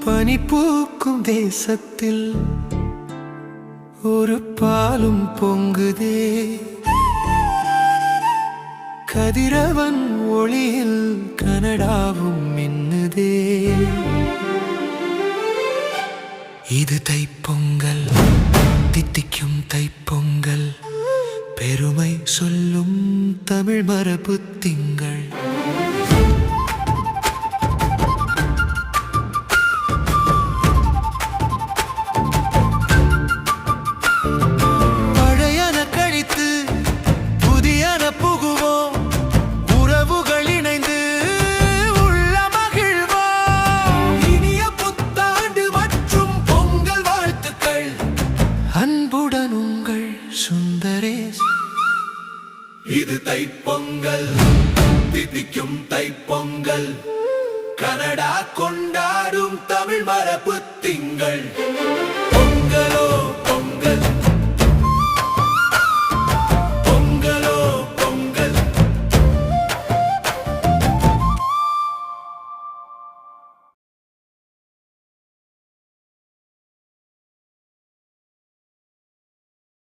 பனி பூக்கும் தேசத்தில் ஒரு பாலும் பொங்குதே. கதிரவன் ஒளியில் கனடாவும் மின்னுதே. இது தைப்பொங்கல், தித்திக்கும் தைப்பொங்கல், பெருமை சொல்லும் தமிழ் மரபு திங்கள். பழையன கழித்து புதியன புகுவோம், உறவுகள் இணைந்து உள்ள மகிழ்வோம். இனிய புத்தாண்டு மற்றும் பொங்கல் வாழ்த்துக்கள். அன்புடன் உங்கள் சுந்தரேஷ். இது தைப்பொங்கல், தித்திக்கும் தைப்பொங்கல், கனடா கொண்டாடும் தமிழ் மரபு திங்கள்.